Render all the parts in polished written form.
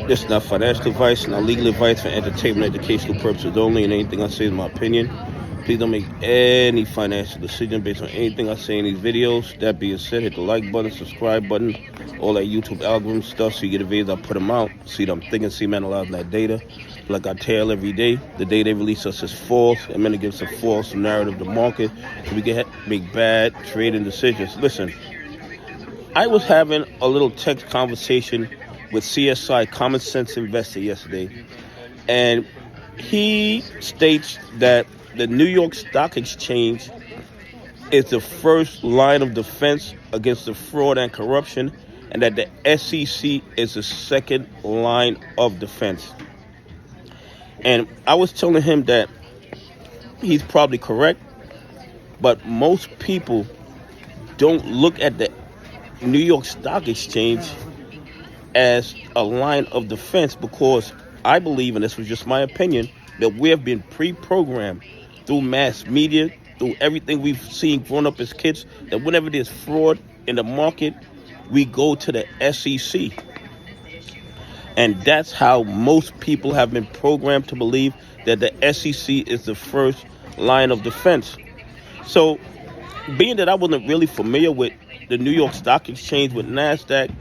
This is not financial advice, not legal advice for entertainment, educational purposes only, and anything I say is my opinion. Please don't make any financial decision based on anything I say in these videos. That being said, hit the like button, subscribe button, all that YouTube algorithm stuff so you get the videos I put them out. See what I'm thinking, see I'm analyzing that data. Like I tell every day, the day they release us is false. I'm going to give us a false narrative to market so we can make bad trading decisions. Listen, I was having a little text conversation with CSI, Common Sense Investor, yesterday, and he states that the New York Stock Exchange is the first line of defense against the fraud and corruption, and that the SEC is the second line of defense. And I was telling him that he's probably correct, but most people don't look at the New York Stock Exchange as a line of defense, because I believe, and this was just my opinion, that we have been pre-programmed through mass media, through everything we've seen growing up as kids, that whenever there's fraud in the market, we go to the SEC. And that's how most people have been programmed to believe that the SEC is the first line of defense. So, being that I wasn't really familiar with the New York Stock Exchange with NASDAQ,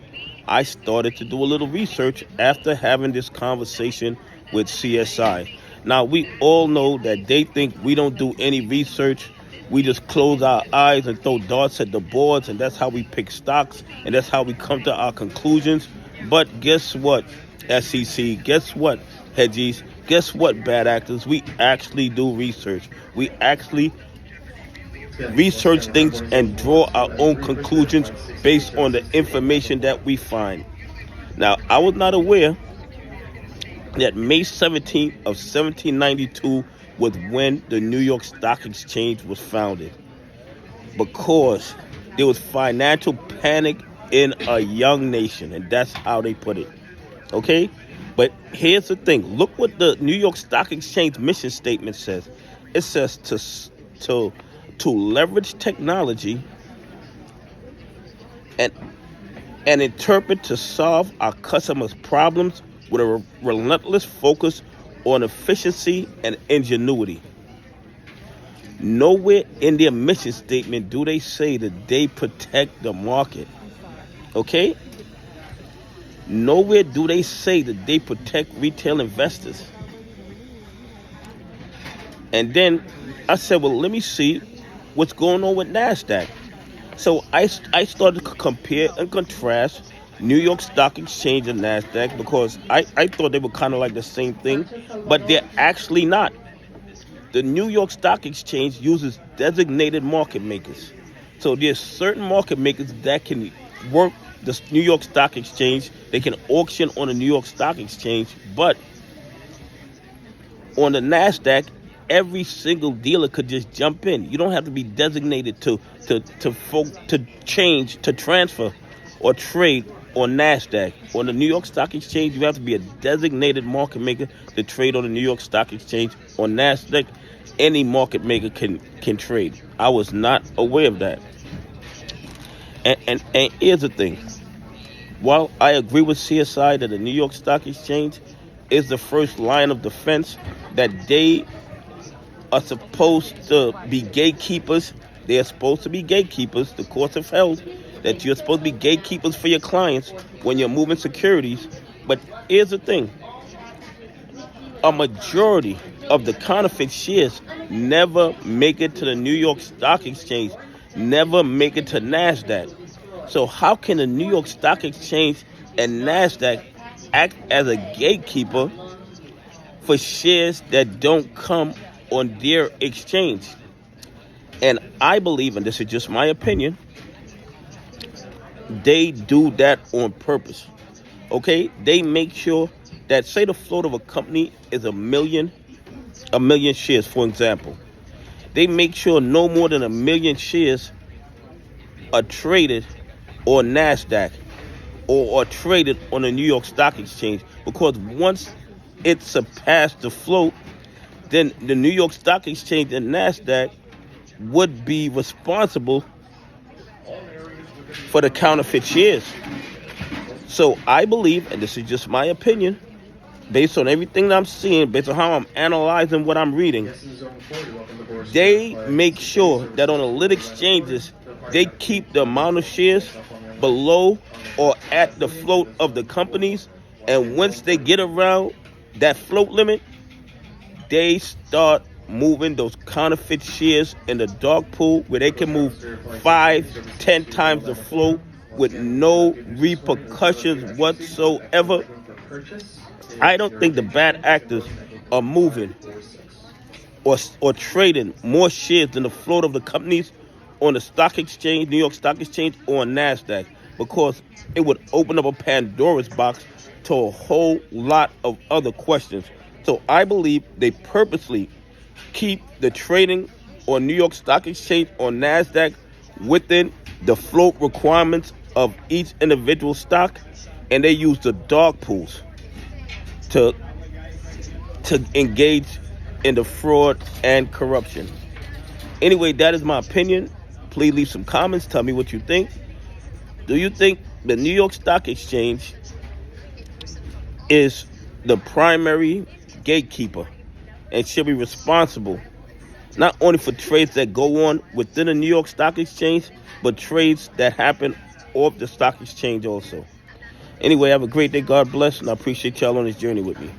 I started to do a little research after having this conversation with CSI. Now, we all know that they think we don't do any research. We just close our eyes and throw darts at the boards, and that's how we pick stocks, and that's how we come to our conclusions. But guess what, SEC? Guess what, hedgies? Guess what, bad actors? We actually do research. We actually research things and draw our own conclusions based on the information that we find. Now, I was not aware that May 17th of 1792 was when the New York Stock Exchange was founded, because there was financial panic in a young nation, and that's how they put it. Okay? But here's the thing. Look what the New York Stock Exchange mission statement says. It says to leverage technology and interpret to solve our customers' problems with a relentless focus on efficiency and ingenuity. Nowhere in their mission statement do they say that they protect the market. Okay? Nowhere do they say that they protect retail investors. And then I said, well, let me see what's going on with NASDAQ. So I started to compare and contrast New York Stock Exchange and NASDAQ, because I thought they were kind of like the same thing, but they're actually not. The New York Stock Exchange uses designated market makers. So there's certain market makers that can work the New York Stock Exchange. They can auction on the New York Stock Exchange, but on the NASDAQ, every single dealer could just jump in. You don't have to be designated to change, to transfer, or trade on NASDAQ. On the New York Stock Exchange, you have to be a designated market maker to trade on the New York Stock Exchange. On NASDAQ, any market maker can trade. I was not aware of that. And here's the thing. While I agree with CSI that the New York Stock Exchange is the first line of defense, that they are supposed to be gatekeepers. They are supposed to be gatekeepers. The courts have held that you're supposed to be gatekeepers for your clients when you're moving securities. But here's the thing. A majority of the counterfeit shares never make it to the New York Stock Exchange, never make it to NASDAQ. So how can the New York Stock Exchange and NASDAQ act as a gatekeeper for shares that don't come on their exchange? And I believe, and this is just my opinion, they do that on purpose. Okay? They make sure that, say the float of a company is a million shares, for example. They make sure no more than 1 million shares are traded on NASDAQ or are traded on the New York Stock Exchange, because once it surpassed the float, then the New York Stock Exchange and NASDAQ would be responsible for the counterfeit shares. So I believe, and this is just my opinion, based on everything that I'm seeing, based on how I'm analyzing what I'm reading, they make sure that on the lit exchanges, they keep the amount of shares below or at the float of the companies. And once they get around that float limit, they start moving those counterfeit shares in the dark pool where they can move 5-10 times the float with no repercussions whatsoever. I don't think the bad actors are moving or trading more shares than the float of the companies on the stock exchange, New York Stock Exchange, or on NASDAQ, because it would open up a Pandora's box to a whole lot of other questions. So I believe they purposely keep the trading on New York Stock Exchange or NASDAQ within the float requirements of each individual stock, and they use the dark pools to engage in the fraud and corruption. Anyway, that is my opinion. Please leave some comments. Tell me what you think. Do you think the New York Stock Exchange is the primary gatekeeper and should be responsible not only for trades that go on within the New York Stock Exchange, but trades that happen off the stock exchange also? Anyway, have a great day. God bless, and I appreciate y'all on this journey with me.